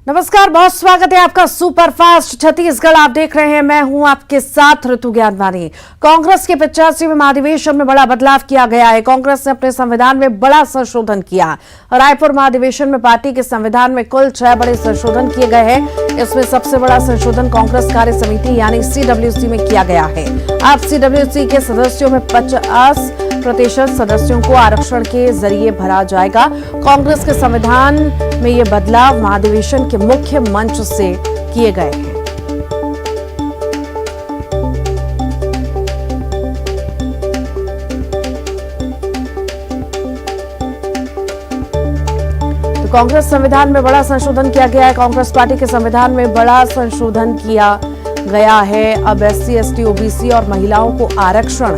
नमस्कार, बहुत स्वागत है आपका सुपरफास्ट छत्तीसगढ़। आप देख रहे हैं, मैं हूं आपके साथ ऋतु ज्ञानवानी। कांग्रेस के 85वें महाधिवेशन में बड़ा बदलाव किया गया है। कांग्रेस ने अपने संविधान में बड़ा संशोधन किया। रायपुर महाधिवेशन में पार्टी के संविधान में कुल 6 बड़े संशोधन किए गए हैं। इसमें सबसे बड़ा संशोधन कांग्रेस कार्य समिति यानी CWC में किया गया है। अब CWC के सदस्यों में 50% सदस्यों को आरक्षण के जरिए भरा जाएगा। कांग्रेस के संविधान में ये बदलाव महाधिवेशन के मुख्य मंच से किए गए हैं। तो कांग्रेस संविधान में बड़ा संशोधन किया गया है। कांग्रेस पार्टी के संविधान में बड़ा संशोधन किया गया है। अब SC, ST, OBC और महिलाओं को आरक्षण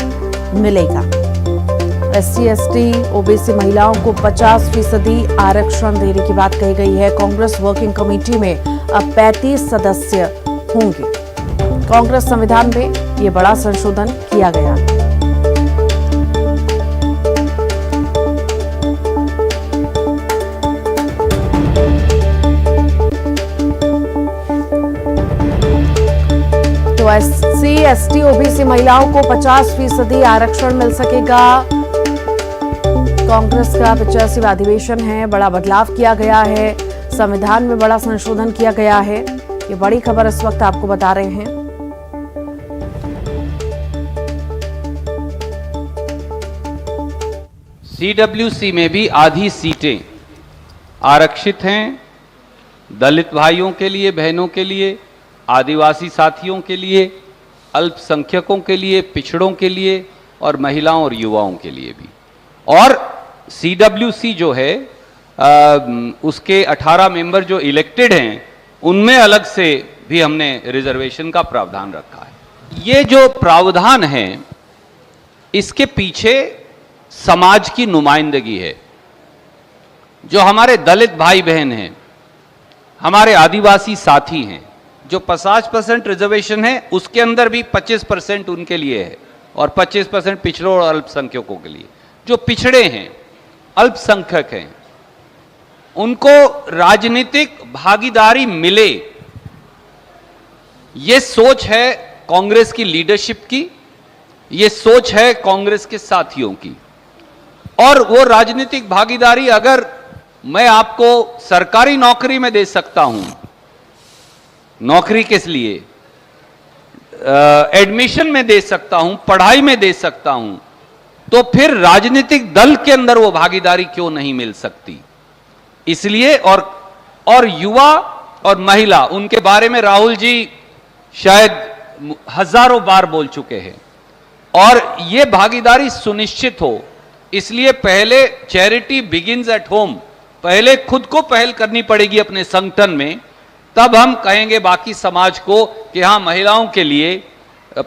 मिलेगा। SC, ST, OBC महिलाओं को 50% आरक्षण देने की बात कही गई है। कांग्रेस वर्किंग कमेटी में अब 35 सदस्य होंगे। कांग्रेस संविधान में ये बड़ा संशोधन किया गया है। तो SC, ST, OBC महिलाओं को 50% आरक्षण मिल सकेगा। कांग्रेस का 85वां अधिवेशन है। बड़ा बदलाव किया गया है। संविधान में बड़ा संशोधन किया गया है। ये बड़ी खबर इस वक्त आपको बता रहे हैं। CWC में भी आधी सीटें आरक्षित हैं। दलित भाइयों के लिए, बहनों के लिए, आदिवासी साथियों के लिए, अल्पसंख्यकों के लिए, पिछड़ों के लिए और महिलाओं और युवाओं के लिए भी। और CWC जो है उसके 18 मेंबर जो इलेक्टेड हैं उनमें अलग से भी हमने रिजर्वेशन का प्रावधान रखा है। ये जो प्रावधान है इसके पीछे समाज की नुमाइंदगी है। जो हमारे दलित भाई बहन हैं, हमारे आदिवासी साथी हैं, जो 50% रिजर्वेशन है उसके अंदर भी 25% उनके लिए है और 25% पिछड़ों और अल्पसंख्यकों के लिए। जो पिछड़े हैं, अल्पसंख्यक हैं, उनको राजनीतिक भागीदारी मिले, ये सोच है कांग्रेस की लीडरशिप की, ये सोच है कांग्रेस के साथियों की। और वो राजनीतिक भागीदारी अगर मैं आपको सरकारी नौकरी में दे सकता हूं, नौकरी किस लिए, एडमिशन में दे सकता हूं, पढ़ाई में दे सकता हूं, तो फिर राजनीतिक दल के अंदर वो भागीदारी क्यों नहीं मिल सकती। इसलिए और युवा और महिला, उनके बारे में राहुल जी शायद हजारों बार बोल चुके हैं। और ये भागीदारी सुनिश्चित हो, इसलिए पहले चैरिटी बिगिंस एट होम, पहले खुद को पहल करनी पड़ेगी अपने संगठन में, तब हम कहेंगे बाकी समाज को कि हां, महिलाओं के लिए,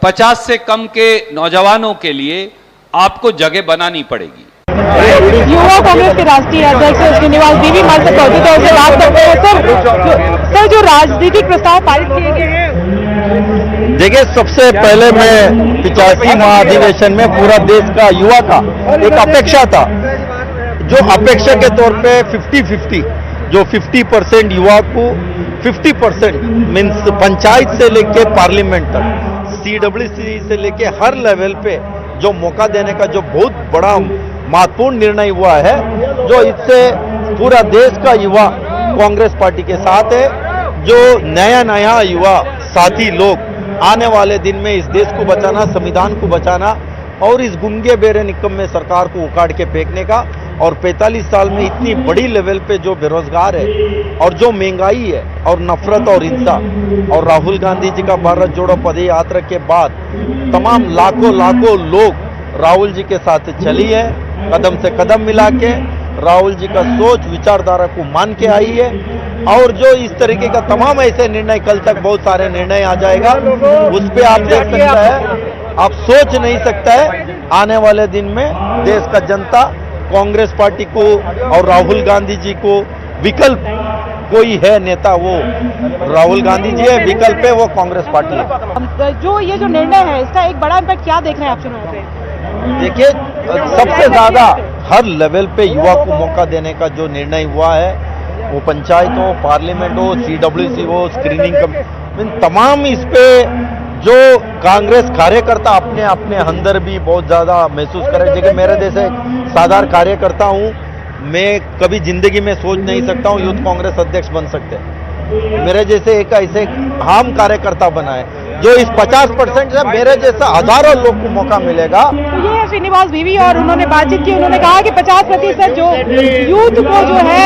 50 से कम के नौजवानों के लिए आपको जगह बनानी पड़ेगी। युवा कांग्रेस के राष्ट्रीय अध्यक्ष श्रीनिवास देवी हमारे साथ मौजूद है, उनसे बात करते हैं। सर, जो राजनीतिक प्रस्ताव पारित किए गए हैं, देखिए, सबसे पहले मैं 85 महाधिवेशन में पूरा देश का युवा का एक अपेक्षा था, जो अपेक्षा के तौर पे 50-50, जो 50% युवा को 50% मीन्स पंचायत से लेके पार्लियामेंट तक, CWC से लेके हर लेवल पे जो मौका देने का जो बहुत बड़ा महत्वपूर्ण निर्णय हुआ है, जो इससे पूरा देश का युवा कांग्रेस पार्टी के साथ है। जो नया युवा साथी लोग आने वाले दिन में इस देश को बचाना, संविधान को बचाना और इस गुंगे बेरे निकम्मे सरकार को उखाड़ के फेंकने का, और 45 साल में इतनी बड़ी लेवल पे जो बेरोजगार है और जो महंगाई है और नफरत और हिंसा, और राहुल गांधी जी का भारत जोड़ो पद यात्रा के बाद तमाम लाखों लोग राहुल जी के साथ चली है, कदम से कदम मिला के राहुल जी का सोच विचारधारा को मान के आई है। और जो इस तरीके का तमाम ऐसे निर्णय, कल तक बहुत सारे निर्णय आ जाएगा, उस पर आप देख सकता है, आप सोच नहीं सकता है आने वाले दिन में देश का जनता कांग्रेस पार्टी को और राहुल गांधी जी को विकल्प कोई है नेता, वो राहुल गांधी जी है, विकल्प है वो कांग्रेस पार्टी है। जो ये जो निर्णय है इसका एक बड़ा इम्पैक्ट क्या देख रहे हैं आप चुनाव पे? देखिए, सबसे ज्यादा हर लेवल पे युवा को मौका देने का जो निर्णय हुआ है वो पंचायत हो, पार्लियामेंट हो, CWC हो, स्क्रीनिंग कमेटी, तमाम इस पे जो कांग्रेस कार्यकर्ता अपने अपने अंदर भी बहुत ज़्यादा महसूस करे। देखिए, मेरे जैसे साधारण कार्यकर्ता हूँ, मैं कभी जिंदगी में सोच नहीं सकता हूँ यूथ कांग्रेस अध्यक्ष बन सकते। मेरे जैसे एक ऐसे आम कार्यकर्ता बना है जो इस 50% से मेरे जैसा हजारों लोग को मौका मिलेगा। तो ये है श्रीनिवास बीवी और उन्होंने बातचीत की। उन्होंने कहा कि 50% जो यूथ को जो है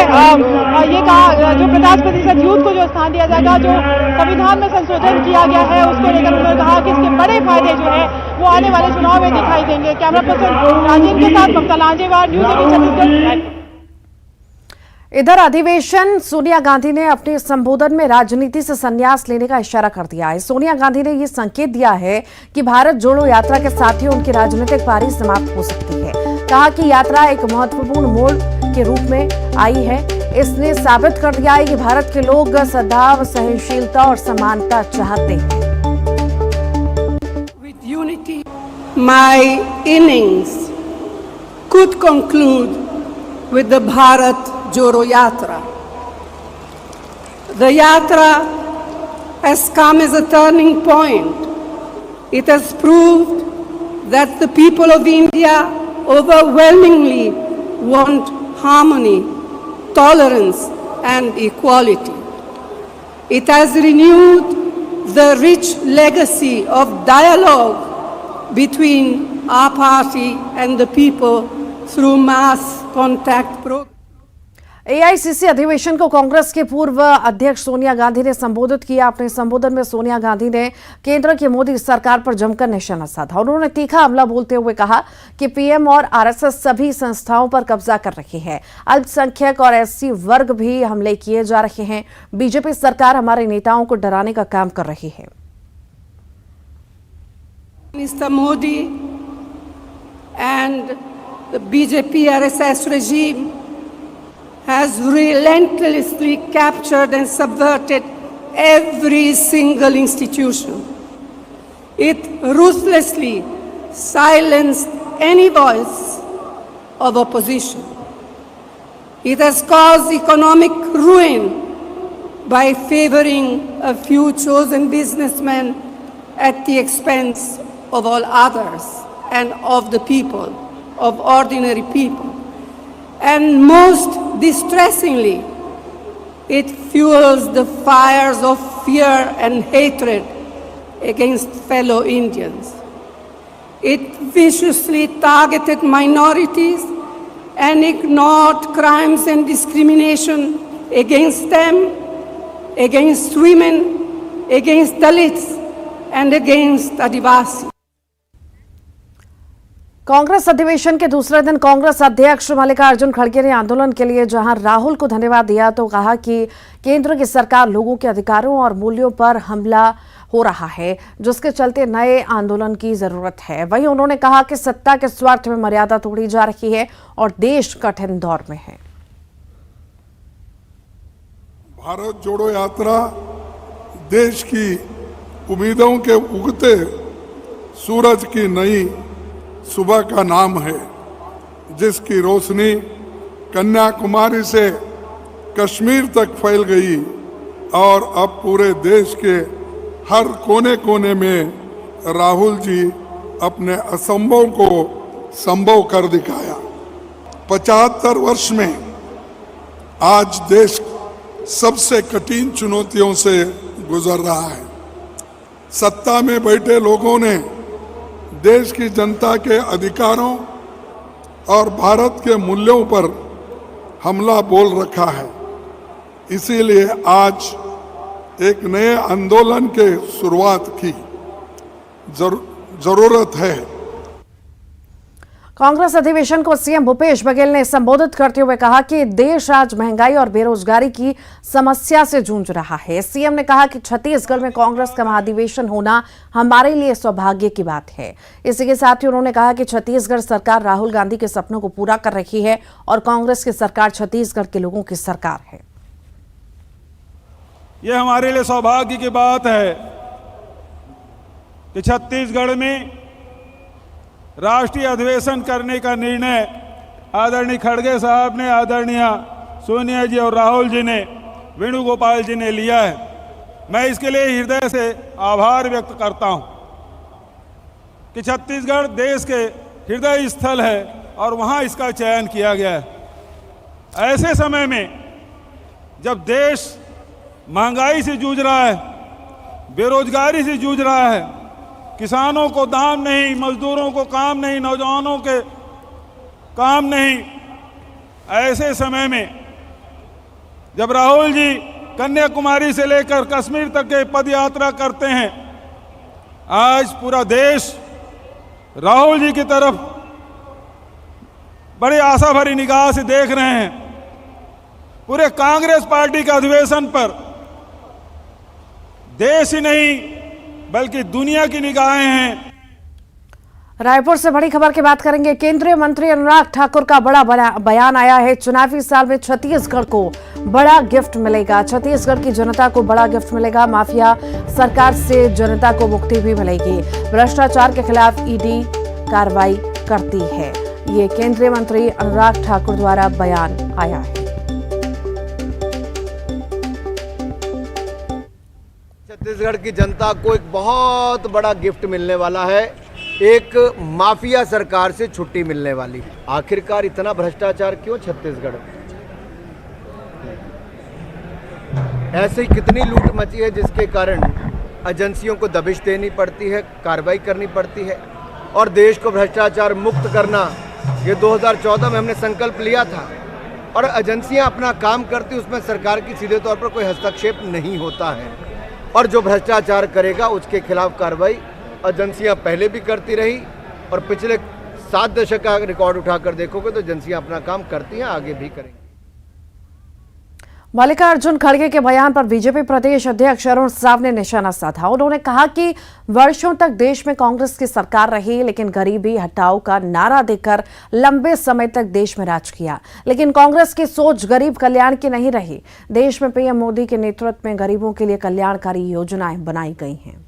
ये कहा जो 50% यूथ को जो स्थान दिया जाएगा, जो संविधान में संशोधन किया गया है उसको लेकर उन्होंने कहा कि इसके बड़े फायदे जो है वो आने वाले चुनाव में दिखाई देंगे। कैमरा पर्सन राजेंद्र के साथ ममता लांजेवार, न्यूज 18 छत्तीसगढ़। इधर अधिवेशन सोनिया गांधी ने अपने संबोधन में राजनीति से संन्यास लेने का इशारा कर दिया है। सोनिया गांधी ने यह संकेत दिया है कि भारत जोड़ो यात्रा के साथ ही उनकी राजनीतिक पारी समाप्त हो सकती है। कहा कि यात्रा एक महत्वपूर्ण मोड़ के रूप में आई है। इसने साबित कर दिया है कि भारत के लोग सद्भाव, सहनशीलता और समानता चाहते हैं। With unity, my innings could conclude with the Bharat Jodo Yatra. The Yatra has come as a turning point. It has proved that the people of India overwhelmingly want harmony, tolerance and equality. It has renewed the rich legacy of dialogue between our party and the people through mass contact programs. AICC अधिवेशन को कांग्रेस के पूर्व अध्यक्ष सोनिया गांधी ने संबोधित किया। अपने संबोधन में सोनिया गांधी ने केंद्र की मोदी सरकार पर जमकर निशाना साधा। उन्होंने तीखा हमला बोलते हुए कहा कि पीएम और आरएसएस सभी संस्थाओं पर कब्जा कर रही है। अल्पसंख्यक और SC वर्ग भी हमले किए जा रहे हैं। बीजेपी सरकार हमारे नेताओं को डराने का काम कर रही है। Mr. Modi and the BJP RSS regime has relentlessly captured and subverted every single institution. It ruthlessly silenced any voice of opposition. It has caused economic ruin by favoring a few chosen businessmen at the expense of all others and of the people, of ordinary people. And most distressingly, it fuels the fires of fear and hatred against fellow Indians. It viciously targeted minorities and ignored crimes and discrimination against them, against women, against Dalits, and against Adivasi. Congress अधिवेशन के दूसरे दिन कांग्रेस अध्यक्ष मल्लिकार्जुन खड़गे ने आंदोलन के लिए जहां राहुल को धन्यवाद दिया तो कहा कि केंद्र की सरकार लोगों के अधिकारों और मूल्यों पर हमला हो रहा है, जिसके चलते नए आंदोलन की जरूरत है। वहीं उन्होंने कहा कि सत्ता के स्वार्थ में मर्यादा तोड़ी जा रही है और देश कठिन दौर में है। भारत जोड़ो यात्रा देश की उम्मीदों के उगते सूरज की नई सुबह का नाम है, जिसकी रोशनी कन्याकुमारी से कश्मीर तक फैल गई और अब पूरे देश के हर कोने कोने में राहुल जी अपने असंभव को संभव कर दिखाया। 75 वर्ष में आज देश सबसे कठिन चुनौतियों से गुजर रहा है। सत्ता में बैठे लोगों ने देश की जनता के अधिकारों और भारत के मूल्यों पर हमला बोल रखा है। इसीलिए आज एक नए आंदोलन के शुरुआत की जरूरत है। कांग्रेस अधिवेशन को सीएम भूपेश बघेल ने संबोधित करते हुए कहा कि देश आज महंगाई और बेरोजगारी की समस्या से जूझ रहा है। सीएम ने कहा कि छत्तीसगढ़ में कांग्रेस का महाधिवेशन होना हमारे लिए सौभाग्य की बात है। इसी के साथ ही उन्होंने कहा कि छत्तीसगढ़ सरकार राहुल गांधी के सपनों को पूरा कर रही है और कांग्रेस की सरकार छत्तीसगढ़ के लोगों की सरकार है। यह हमारे लिए सौभाग्य की बात है कि छत्तीसगढ़ में राष्ट्रीय अधिवेशन करने का निर्णय आदरणीय खड़गे साहब ने, आदरणीय सोनिया जी और राहुल जी ने, वेणुगोपाल जी ने लिया है। मैं इसके लिए हृदय से आभार व्यक्त करता हूं कि छत्तीसगढ़ देश के हृदय स्थल है और वहां इसका चयन किया गया है। ऐसे समय में जब देश महंगाई से जूझ रहा है, बेरोजगारी से जूझ रहा है, किसानों को दाम नहीं, मजदूरों को काम नहीं, नौजवानों के काम नहीं, ऐसे समय में जब राहुल जी कन्याकुमारी से लेकर कश्मीर तक के पद यात्रा करते हैं, आज पूरा देश राहुल जी की तरफ बड़ी आशा भरी निगाह से देख रहे हैं। पूरे कांग्रेस पार्टी के अधिवेशन पर देश ही नहीं बल्कि दुनिया की निगाहें हैं। रायपुर से बड़ी खबर की बात करेंगे। केंद्रीय मंत्री अनुराग ठाकुर का बड़ा बयान आया है। चुनावी साल में छत्तीसगढ़ को बड़ा गिफ्ट मिलेगा। छत्तीसगढ़ की जनता को बड़ा गिफ्ट मिलेगा। माफिया सरकार से जनता को मुक्ति भी मिलेगी। भ्रष्टाचार के खिलाफ ईडी कार्रवाई करती है। ये केंद्रीय मंत्री अनुराग ठाकुर द्वारा बयान आया है। छत्तीसगढ़ की जनता को एक बहुत बड़ा गिफ्ट मिलने वाला है। एक माफिया सरकार से छुट्टी मिलने वाली। आखिरकार इतना भ्रष्टाचार क्यों छत्तीसगढ़? ऐसी कितनी लूट मची है जिसके कारण एजेंसियों को दबिश देनी पड़ती है, कार्रवाई करनी पड़ती है और देश को भ्रष्टाचार मुक्त करना, ये 2014 में हमने संकल्प लिया था और एजेंसियां अपना काम करती, उसमें सरकार की सीधे तौर पर कोई हस्तक्षेप नहीं होता है और जो भ्रष्टाचार करेगा उसके खिलाफ कार्रवाई एजेंसियां पहले भी करती रही और पिछले 7 दशक का रिकॉर्ड उठाकर देखोगे तो एजेंसियां अपना काम करती हैं, आगे भी करेंगी। मल्लिकार्जुन खड़गे के बयान पर बीजेपी प्रदेश अध्यक्ष अरुण साव ने निशाना साधा। उन्होंने कहा कि वर्षों तक देश में कांग्रेस की सरकार रही, लेकिन गरीबी हटाओ का नारा देकर लंबे समय तक देश में राज किया, लेकिन कांग्रेस की सोच गरीब कल्याण की नहीं रही। देश में पीएम मोदी के नेतृत्व में गरीबों के लिए कल्याणकारी योजनाएं बनाई गई हैं।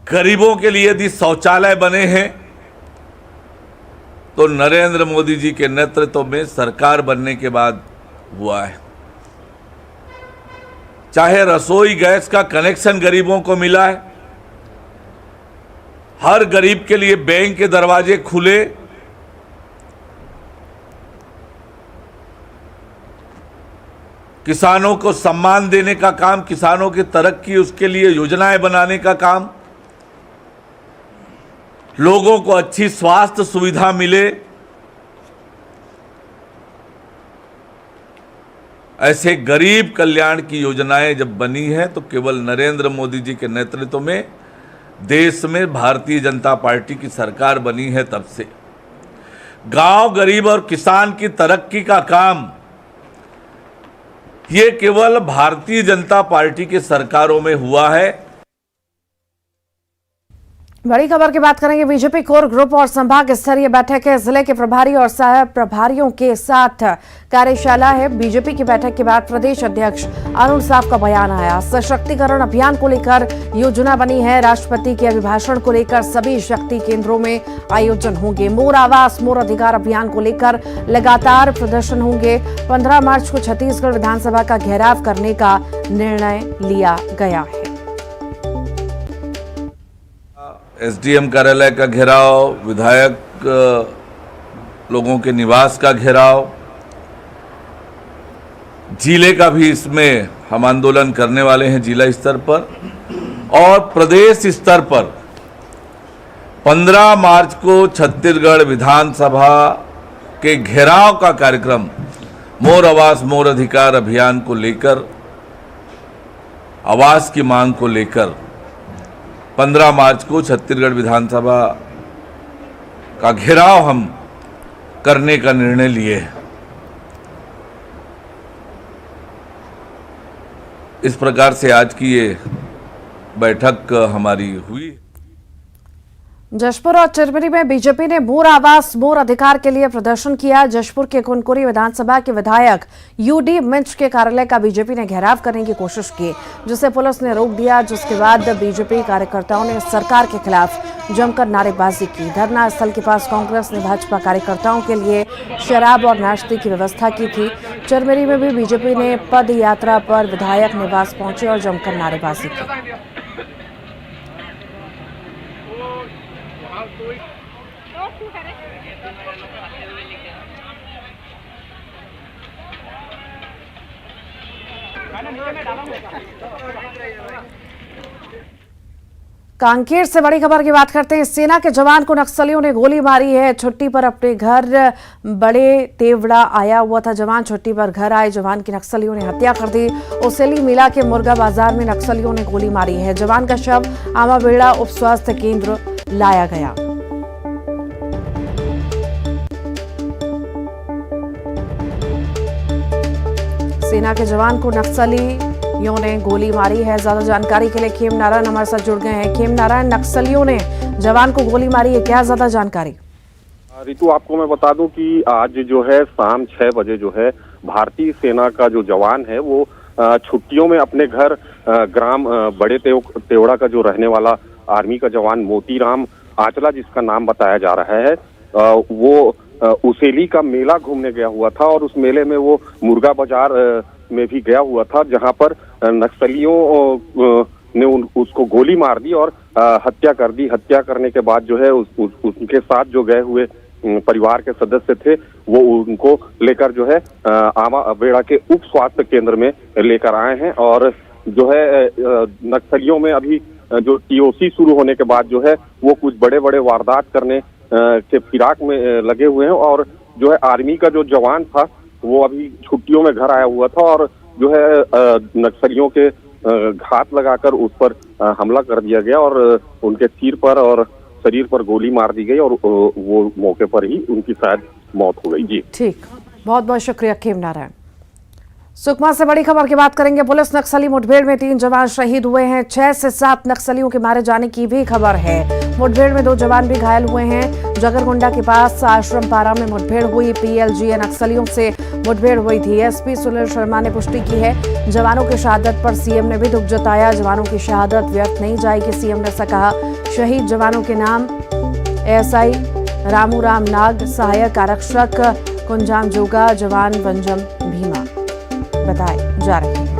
गरीबों के लिए यदि शौचालय बने हैं तो नरेंद्र मोदी जी के नेतृत्व में सरकार बनने के बाद हुआ है। चाहे रसोई गैस का कनेक्शन गरीबों को मिला है, हर गरीब के लिए बैंक के दरवाजे खुले, किसानों को सम्मान देने का काम, किसानों की तरक्की, उसके लिए योजनाएं बनाने का काम, लोगों को अच्छी स्वास्थ्य सुविधा मिले, ऐसे गरीब कल्याण की योजनाएं जब बनी हैं तो केवल नरेंद्र मोदी जी के नेतृत्व में देश में भारतीय जनता पार्टी की सरकार बनी है। तब से गांव, गरीब और किसान की तरक्की का काम ये केवल भारतीय जनता पार्टी की सरकारों में हुआ है। बड़ी खबर की बात करेंगे। बीजेपी कोर ग्रुप और संभाग स्तरीय बैठक है। जिले के प्रभारी और सह प्रभारियों के साथ कार्यशाला है। बीजेपी की बैठक के बाद प्रदेश अध्यक्ष अरुण साव का बयान आया। सशक्तिकरण अभियान को लेकर योजना बनी है। राष्ट्रपति के अभिभाषण को लेकर सभी शक्ति केंद्रों में आयोजन होंगे। मोर आवास मोर अधिकार अभियान को लेकर लगातार प्रदर्शन होंगे। 15 मार्च को छत्तीसगढ़ विधानसभा का घेराव करने का निर्णय लिया गया है। एसडीएम कार्यालय का घेराव, विधायक लोगों के निवास का घेराव, जिले का भी इसमें हम आंदोलन करने वाले हैं जिला स्तर पर और प्रदेश स्तर पर 15 मार्च को छत्तीसगढ़ विधानसभा के घेराव का कार्यक्रम मोर आवास मोर अधिकार अभियान को लेकर, आवास की मांग को लेकर 15 मार्च को छत्तीसगढ़ विधानसभा का घेराव हम करने का निर्णय लिए हैं। इस प्रकार से आज की ये बैठक हमारी हुई। जशपुर और चिरमिरी में बीजेपी ने मोर आवास मोर अधिकार के लिए प्रदर्शन किया। जशपुर के कुनकुरी विधानसभा के विधायक यूडी मिंच के कार्यालय का बीजेपी ने घेराव करने की कोशिश की, जिसे पुलिस ने रोक दिया, जिसके बाद बीजेपी कार्यकर्ताओं ने सरकार के खिलाफ जमकर नारेबाजी की। धरना स्थल के पास कांग्रेस ने भाजपा कार्यकर्ताओं के लिए शराब और नाश्ते की व्यवस्था की थी। चिरमिरी में भी बीजेपी ने पद यात्रा पर विधायक निवास पहुंचे और जमकर नारेबाजी की। कांकेर से बड़ी खबर की बात करते हैं। सेना के जवान को नक्सलियों ने गोली मारी है। छुट्टी पर अपने घर बड़े तेवड़ा आया हुआ था जवान। छुट्टी पर घर आए जवान की नक्सलियों ने हत्या कर दी। ओसेली मिला के मुर्गा बाजार में नक्सलियों ने गोली मारी है। जवान का शव आमाबेड़ा उप स्वास्थ्य केंद्र लाया गया। सेना के जवान को नक्सलियों ने गोली मारी है। ज्यादा जानकारी के लिए खेम नारायण हमारे साथ जुड़ गए हैं। खेम नारायण, नक्सलियों ने जवान को गोली मारी है, क्या ज्यादा जानकारी? रितु, आपको मैं बता दूं कि आज जो है शाम 6 बजे जो है भारतीय सेना का जो जवान है वो छुट्टियों में अपने घर ग्राम बड़े तेवड़ा का जो रहने वाला आर्मी का जवान मोतीराम आंचला, जिसका नाम बताया जा रहा है, वो उसेली का मेला घूमने गया हुआ था और उस मेले में वो मुर्गा बाजार में भी गया हुआ था, जहां पर नक्सलियों ने उसको गोली मार दी और हत्या कर दी। हत्या करने के बाद जो है उनके साथ जो गए हुए परिवार के सदस्य थे वो उनको लेकर जो है आमाबेड़ा के उप स्वास्थ्य केंद्र में लेकर आए हैं। और जो है नक्सलियों में अभी जो टीओसी शुरू होने के बाद जो है वो कुछ बड़े बड़े वारदात करने के फिराक में लगे हुए हैं। और जो है आर्मी का जो जवान था वो अभी छुट्टियों में घर आया हुआ था और जो है नक्सलियों के घात लगाकर उस पर हमला कर दिया गया और उनके सिर पर और शरीर पर गोली मार दी गई और वो मौके पर ही उनकी शायद मौत हो गई। जी ठीक, बहुत बहुत शुक्रिया खेम नारायण। सुकमा से बड़ी खबर की बात करेंगे। पुलिस नक्सली मुठभेड़ में 3 जवान शहीद हुए हैं। 6 से 7 नक्सलियों के मारे जाने की भी खबर है। मुठभेड़ में 2 जवान भी घायल हुए हैं। जगरगुंडा के पास आश्रम पारा में मुठभेड़ हुई। पीएलजीए नक्सलियों से मुठभेड़ हुई थी। एसपी सुनील शर्मा ने पुष्टि की है। जवानों की शहादत पर सीएम ने भी दुख जताया। जवानों की शहादत व्यर्थ नहीं जाएगी, सीएम ने ऐसा कहा। शहीद जवानों के नाम एएसआई रामू राम नाग, सहायक आरक्षक कुंजाम जोगा, जवान वंजम भीमा बताए जा रहे हैं।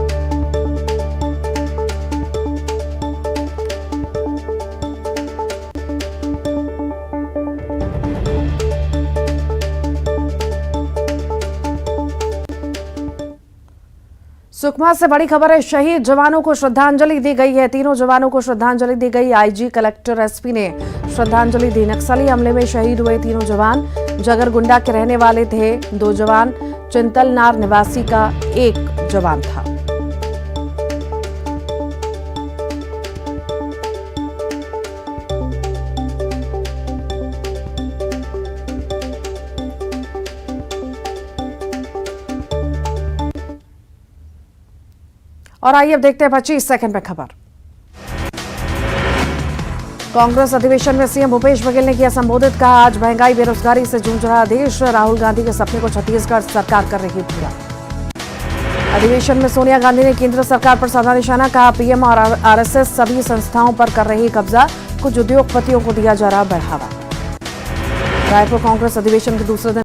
सुकमा से बड़ी खबर है। शहीद जवानों को श्रद्धांजलि दी गई है। तीनों जवानों को श्रद्धांजलि दी गई। आईजी, कलेक्टर, एसपी ने श्रद्धांजलि दी। नक्सली हमले में शहीद हुए तीनों जवान जगरगुंडा के रहने वाले थे। 2 जवान चिंतलनार निवासी का 1 जवान था। और आइए अब देखते हैं 25 सेकंड में खबर। कांग्रेस अधिवेशन में सीएम भूपेश बघेल ने किया संबोधित, कहा आज महंगाई बेरोजगारी से जूझ रहा देश, राहुल गांधी के सपने को छत्तीसगढ़ सरकार कर रही पूरा। अधिवेशन में सोनिया गांधी ने केंद्र सरकार पर साधा निशाना, कहा पीएम और आरएसएस सभी संस्थाओं पर कर रही कब्जा, कुछ उद्योगपतियों को दिया जा रहा बढ़ावा। रायपुर कांग्रेस अधिवेशन के दूसरे दिन